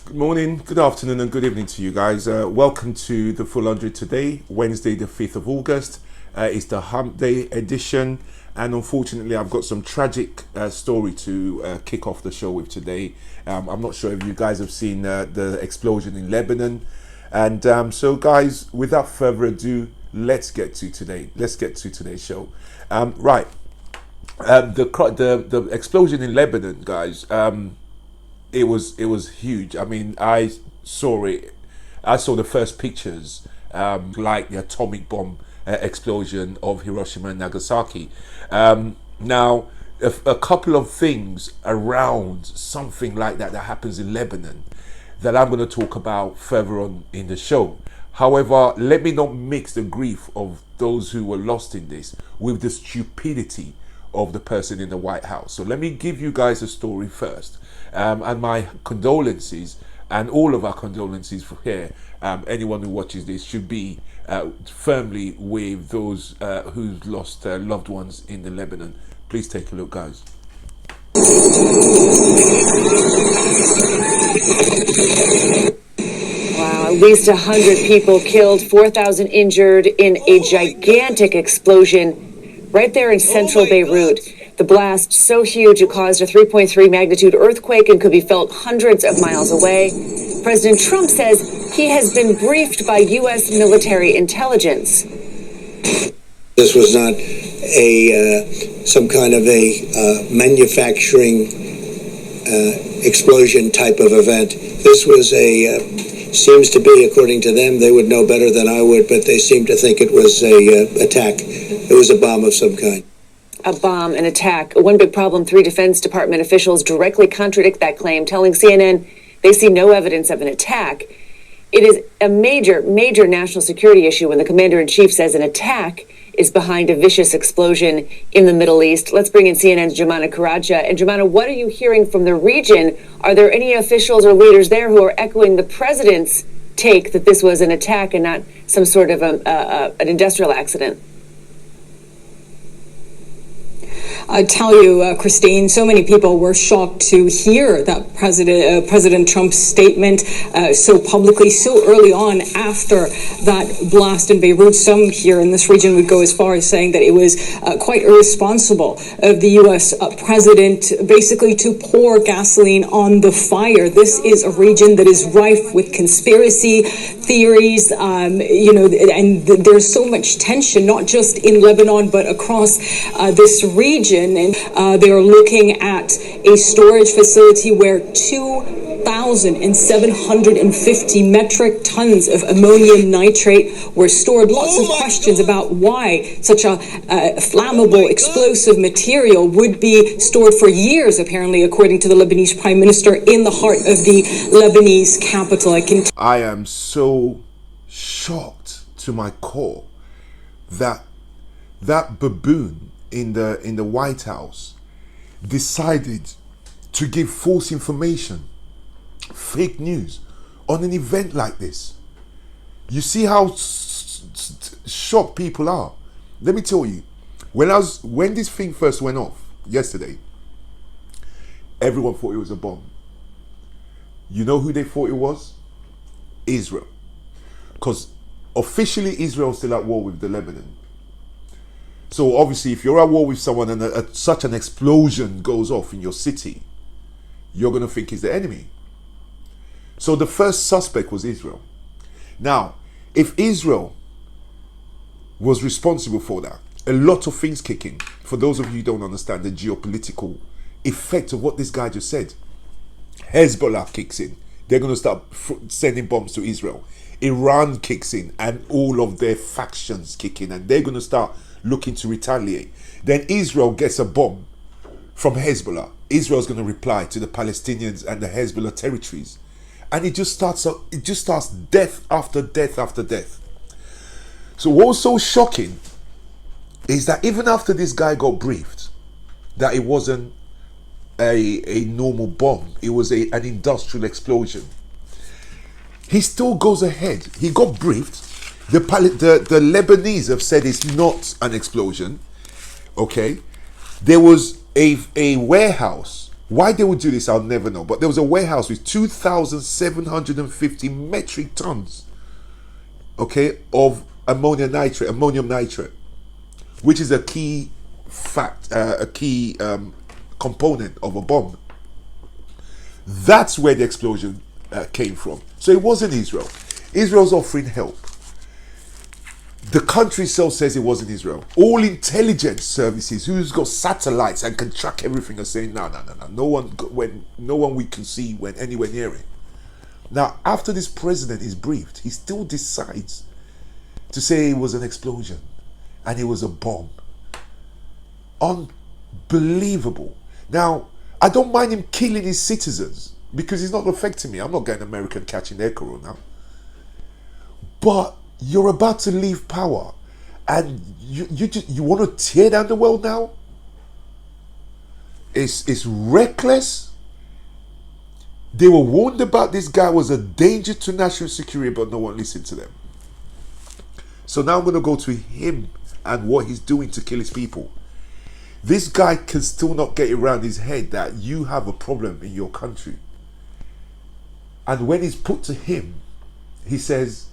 Good morning, good afternoon, and good evening to you guys. Welcome to the Full 100 today, Wednesday, the 5th of August. It's the Hump Day edition, and unfortunately, I've got some tragic story to kick off the show with today. I'm not sure if you guys have seen the explosion in Lebanon, and so, guys, without further ado, let's get to today's show. The explosion in Lebanon, guys. It was huge. I mean, I saw it. I saw the first pictures, like the atomic bomb explosion of Hiroshima and Nagasaki. Now, a couple of things around something like that happens in Lebanon that I'm going to talk about further on in the show. However, let me not mix the grief of those who were lost in this with the stupidity of the person in the White House. So let me give you guys a story first, and my condolences, and all of our condolences for here. Anyone who watches this should be firmly with those who've lost loved ones in the Lebanon. Please take a look, guys. Wow, at least 100 people killed, 4,000 injured in a gigantic explosion right there in central Beirut. The blast so huge it caused a 3.3 magnitude earthquake and could be felt hundreds of miles away. President Trump says he has been briefed by U.S. military intelligence. This was not some kind of a manufacturing explosion type of event. This was seems to be, according to them, they would know better than I would, but they seem to think it was a attack. It was a bomb of some kind. A bomb, an attack. One big problem, 3 Defense Department officials directly contradict that claim, telling CNN they see no evidence of an attack. It is a major, major national security issue when the commander-in-chief says an attack is behind a vicious explosion in the Middle East. Let's bring in CNN's Jumana Karaja. And Jumana, what are you hearing from the region? Are there any officials or leaders there who are echoing the president's take that this was an attack and not some sort of an industrial accident? I tell you, Christine, so many people were shocked to hear that President Trump's statement so publicly, so early on after that blast in Beirut. Some here in this region would go as far as saying that it was quite irresponsible of the U.S. President basically to pour gasoline on the fire. This is a region that is rife with conspiracy theories, and there's so much tension, not just in Lebanon, but across this region. And they are looking at a storage facility where 2,750 metric tons of ammonium nitrate were stored. Lots of questions about why such a flammable, explosive material would be stored for years, apparently, according to the Lebanese Prime Minister, in the heart of the Lebanese capital. I am so shocked to my core that baboon in the White House decided to give false information, fake news on an event like this. You see how shocked people are. Let me tell you, when this thing first went off yesterday, everyone thought it was a bomb. You know who they thought it was? Israel. Because officially Israel's still at war with the Lebanon. So obviously, if you're at war with someone and such an explosion goes off in your city, you're going to think it's the enemy. So the first suspect was Israel. Now, if Israel was responsible for that, a lot of things kick in. For those of you who don't understand the geopolitical effect of what this guy just said, Hezbollah kicks in. They're going to start sending bombs to Israel. Iran kicks in, and all of their factions kick in, and they're going to start looking to retaliate. Then Israel gets a bomb from Hezbollah. Israel's going to reply to the Palestinians and the Hezbollah territories, and it just starts death after death after death. So what was so shocking is that even after this guy got briefed that it wasn't a normal bomb, it was an industrial explosion, he still goes ahead. He got briefed. The Lebanese have said it's not an explosion. Okay, there was a warehouse Why they would do this, I'll never know. But there was a warehouse with 2,750 metric tons, okay, of ammonium nitrate, which is a key component of a bomb. That's where the explosion came from. So it wasn't Israel. Israel's offering help. The country itself says it wasn't Israel. All intelligence services, who's got satellites and can track everything, are saying no. No one we can see went anywhere near it. Now, after this president is briefed, he still decides to say it was an explosion and it was a bomb. Unbelievable. Now, I don't mind him killing his citizens because it's not affecting me. I'm not getting American catching their corona. But you're about to leave power and you want to tear down the world now? It's reckless. They were warned about this guy was a danger to national security, but no one listened to them. So now I'm going to go to him and what he's doing to kill his people. This guy can still not get around his head that you have a problem in your country. And when it's put to him, he says,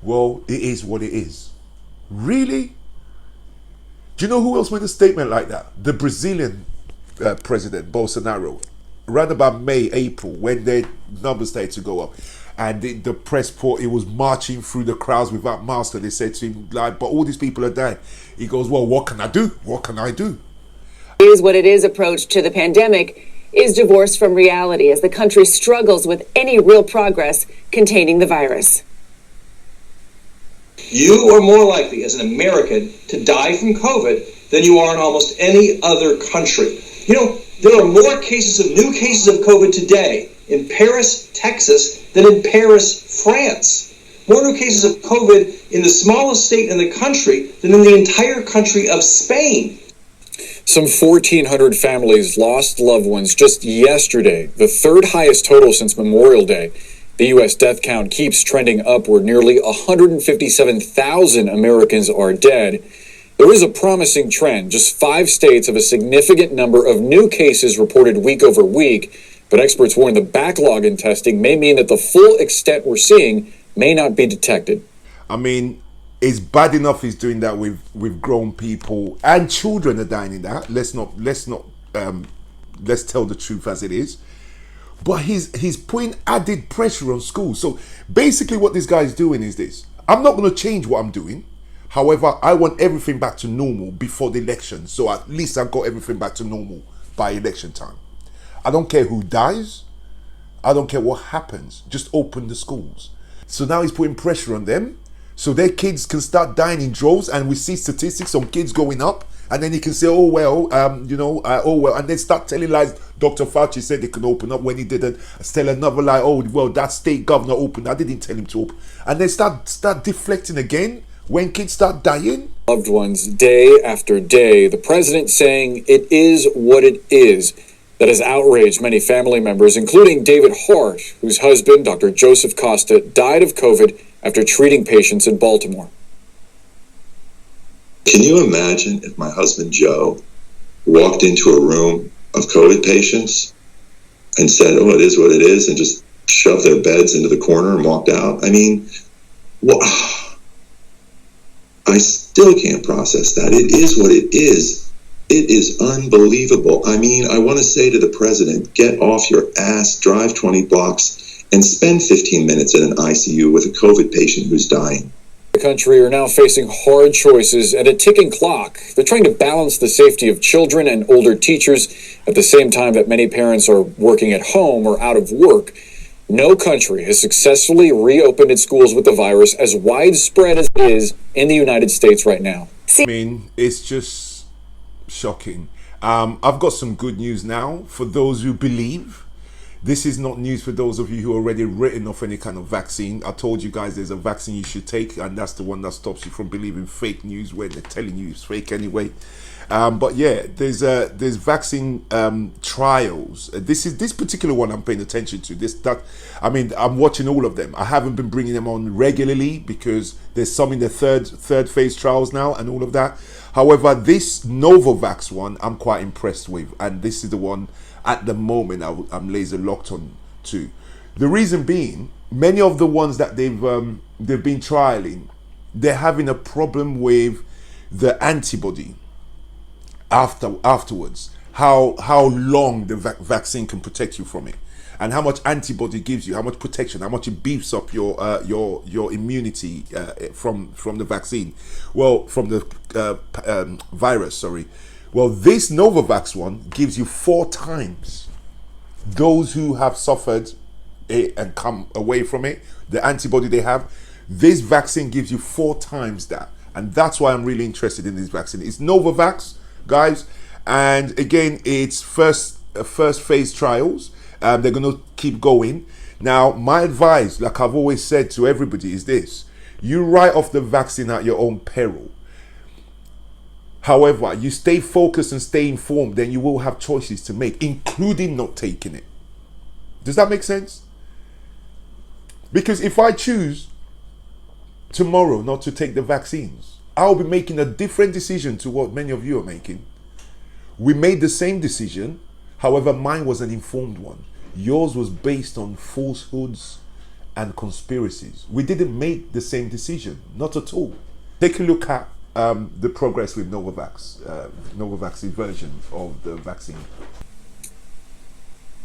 well, it is what it is. Really? Do you know who else made a statement like that? The Brazilian president, Bolsonaro, around about May, April, when their numbers started to go up. And the press report, it was marching through the crowds without masks. They said to him, like, but all these people are dying. He goes, well, what can I do? What can I do? Is what it is approach to the pandemic is divorced from reality as the country struggles with any real progress containing the virus. You are more likely as an American to die from COVID than you are in almost any other country. You know, there are more new cases of COVID today in Paris, Texas, than in Paris, France. More new cases of COVID in the smallest state in the country than in the entire country of Spain. Some 1,400 families lost loved ones just yesterday, the third highest total since Memorial Day. The U.S. death count keeps trending upward. Nearly 157,000 Americans are dead. There is a promising trend. Just 5 states have a significant number of new cases reported week over week, but experts warn the backlog in testing may mean that the full extent we're seeing may not be detected. I mean, it's bad enough he's doing that with grown people, and children are dying in that. Let's tell the truth as it is. But he's putting added pressure on schools. So basically what this guy is doing is this. I'm not going to change what I'm doing. However, I want everything back to normal before the election. So at least I've got everything back to normal by election time. I don't care who dies. I don't care what happens. Just open the schools. So now he's putting pressure on them so their kids can start dying in droves. And we see statistics on kids going up. And then he can say, oh, well, and then start telling lies. Dr. Fauci said they can open up when he didn't. Tell another lie, oh, well, that state governor opened. I didn't tell him to open. And then start deflecting again when kids start dying. Loved ones day after day. The president saying it is what it is. That has outraged many family members, including David Hart, whose husband, Dr. Joseph Costa, died of COVID after treating patients in Baltimore. Can you imagine if my husband Joe walked into a room of COVID patients and said, oh, it is what it is, and just shoved their beds into the corner and walked out? I mean, I still can't process that. It is what it is. It is unbelievable. I mean, I want to say to the president, get off your ass, drive 20 blocks, and spend 15 minutes in an ICU with a COVID patient who's dying. The country are now facing hard choices and a ticking clock. They're trying to balance the safety of children and older teachers at the same time that many parents are working at home or out of work. No country has successfully reopened its schools with the virus as widespread as it is in the United States right now. I mean, it's just shocking. I've got some good news now for those who believe. This is not news for those of you who are already written off any kind of vaccine. I told you guys there's a vaccine you should take, and that's the one that stops you from believing fake news when they're telling you it's fake anyway. But yeah, there's vaccine trials. This particular one I'm paying attention to. I'm watching all of them. I haven't been bringing them on regularly because There's some in the third phase trials now and all of that. However, this Novavax one I'm quite impressed with, and this is the one at the moment I'm laser locked on to. The reason being, many of the ones that they've been trialing, they're having a problem with the antibody afterwards. How long the vaccine can protect you from it, and how much antibody gives you, how much protection, how much it beefs up your immunity from the vaccine, well, from the virus, sorry. Well, this Novavax one gives you 4 times those who have suffered it and come away from it, the antibody they have. This vaccine gives you 4 times that, and that's why I'm really interested in this vaccine. It's Novavax, guys, and again, it's first phase trials. They're going to keep going. Now, my advice, like I've always said to everybody, is this: you write off the vaccine at your own peril. However, you stay focused and stay informed, then you will have choices to make, including not taking it. Does that make sense? Because if I choose tomorrow not to take the vaccines, I'll be making a different decision to what many of you are making. We made the same decision, however, mine was an informed one. Yours was based on falsehoods and conspiracies. We didn't make the same decision, not at all. Take a look at the progress with Novavax's version of the vaccine.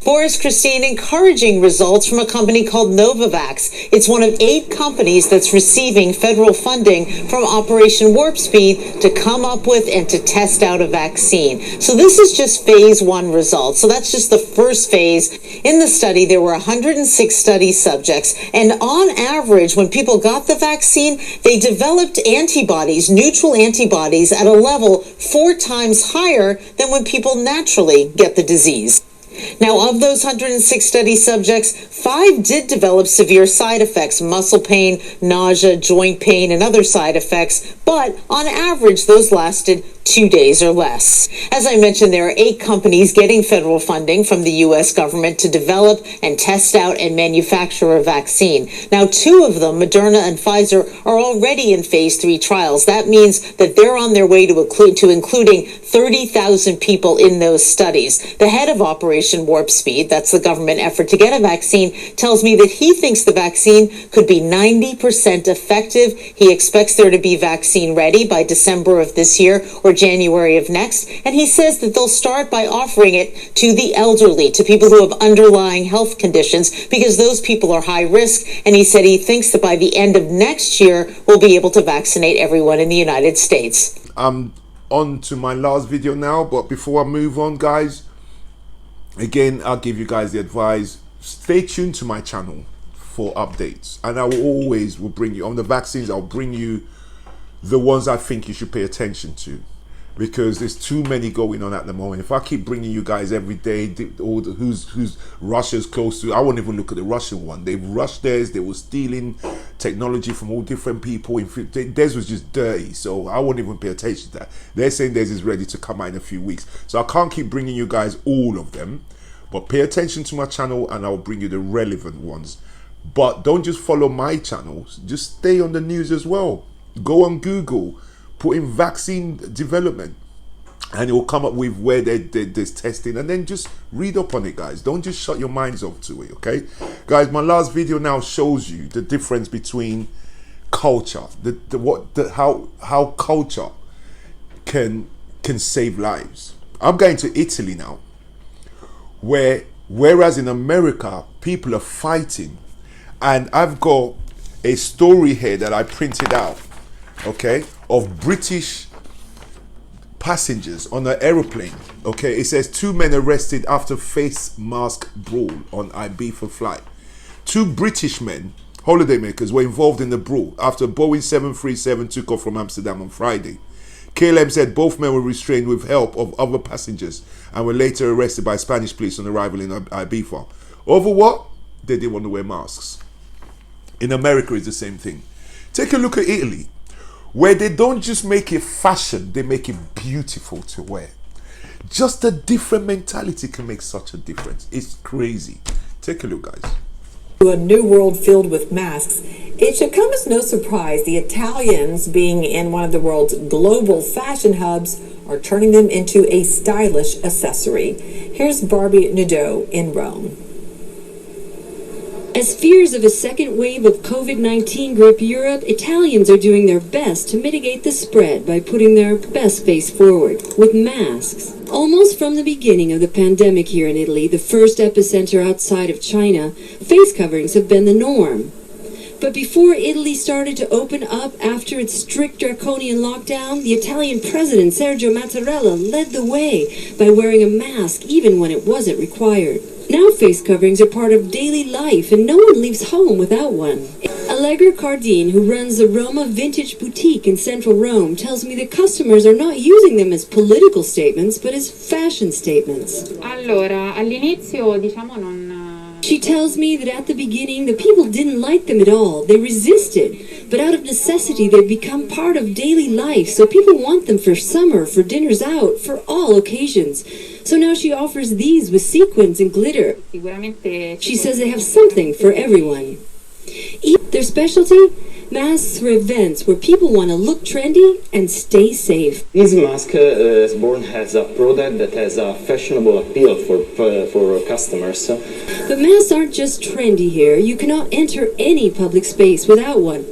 Boris, Christine, encouraging results from a company called Novavax. It's one of 8 companies that's receiving federal funding from Operation Warp Speed to come up with and to test out a vaccine. So this is just phase 1 results. So that's just the first phase. In the study, there were 106 study subjects. And on average, when people got the vaccine, they developed antibodies, neutral antibodies, at a level 4 times higher than when people naturally get the disease. Now, of those 106 study subjects, 5 did develop severe side effects, muscle pain, nausea, joint pain, and other side effects, but on average, those lasted 2 days or less. As I mentioned, there are 8 companies getting federal funding from the U.S. government to develop and test out and manufacture a vaccine. Now, 2 of them, Moderna and Pfizer, are already in phase 3 trials. That means that they're on their way to including 30,000 people in those studies. The head of Operation Warp Speed, that's the government effort to get a vaccine, tells me that he thinks the vaccine could be 90% effective. He expects there to be vaccine ready by December of this year or January of next, and he says that they'll start by offering it to the elderly, to people who have underlying health conditions, because those people are high risk, and he said he thinks that by the end of next year, we'll be able to vaccinate everyone in the United States. I'm on to my last video now, but before I move on, guys, again, I'll give you guys the advice: stay tuned to my channel for updates, and I will bring you on the vaccines. I'll bring you the ones I think you should pay attention to, because there's too many going on at the moment. If I keep bringing you guys every day all the who's Russia's close to, I won't even look at the Russian one. They've rushed theirs. They were stealing technology from all different people. Theirs was just dirty, so I won't even pay attention to that. They're saying theirs is ready to come out in a few weeks, so I can't keep bringing you guys all of them. But pay attention to my channel, and I'll bring you the relevant ones. But don't just follow my channels, just stay on the news as well. Go on Google, put in vaccine development, and it will come up with where there's testing, and then just read up on it, guys. Don't just shut your minds off to it, okay? Guys, my last video now shows you the difference between culture, how culture can save lives. I'm going to Italy now, whereas in America, people are fighting, and I've got a story here that I printed out, okay, of British passengers on an aeroplane. Okay, it says 2 men arrested after face mask brawl on Ibiza flight. 2 British men, holidaymakers, were involved in the brawl after Boeing 737 took off from Amsterdam on Friday. KLM said both men were restrained with help of other passengers and were later arrested by Spanish police on arrival in Ibiza. Over what? They didn't want to wear masks. In America, it's the same thing. Take a look at Italy, where they don't just make it fashion, they make it beautiful to wear. Just a different mentality can make such a difference. It's crazy. Take a look, guys. To a new world filled with masks, It should come as no surprise the Italians, being in one of the world's global fashion hubs, are turning them into a stylish accessory. Here's Barbie Nadeau in Rome. As fears of a second wave of COVID-19 grip Europe, Italians are doing their best to mitigate the spread by putting their best face forward with masks. Almost from the beginning of the pandemic here in Italy, the first epicenter outside of China, face coverings have been the norm. But before Italy started to open up after its strict draconian lockdown, the Italian president Sergio Mattarella led the way by wearing a mask even when it wasn't required. Now face coverings are part of daily life and no one leaves home without one. Allegra Cardin, who runs the Roma Vintage Boutique in central Rome, tells me that customers are not using them as political statements, but as fashion statements. Allora, all'inizio diciamo non... She tells me that at the beginning, the people didn't like them at all. They resisted. But out of necessity, they've become part of daily life. So people want them for summer, for dinners out, for all occasions. So now she offers these with sequins and glitter. She says they have something for everyone. Their specialty? Masks for events where people want to look trendy and stay safe. This mask is born as a product that has a fashionable appeal for customers. But masks aren't just trendy here. You cannot enter any public space without one.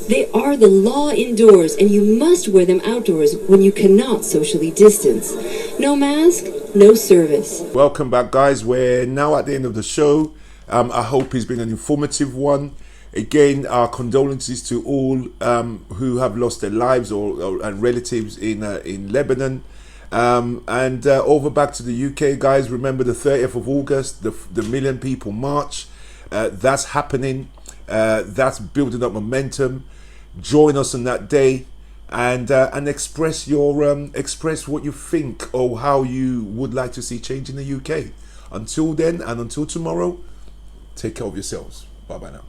They are the law indoors, and you must wear them outdoors when you cannot socially distance. No mask, no service. Welcome back, guys. We're now at the end of the show. I hope it's been an informative one. Again, our condolences to all who have lost their lives and relatives in Lebanon. And over back to the UK, guys. Remember the 30th of August, the Million People March. That's happening. That's building up momentum. Join us on that day and express express what you think or how you would like to see change in the UK. Until then and until tomorrow, take care of yourselves. Bye bye now.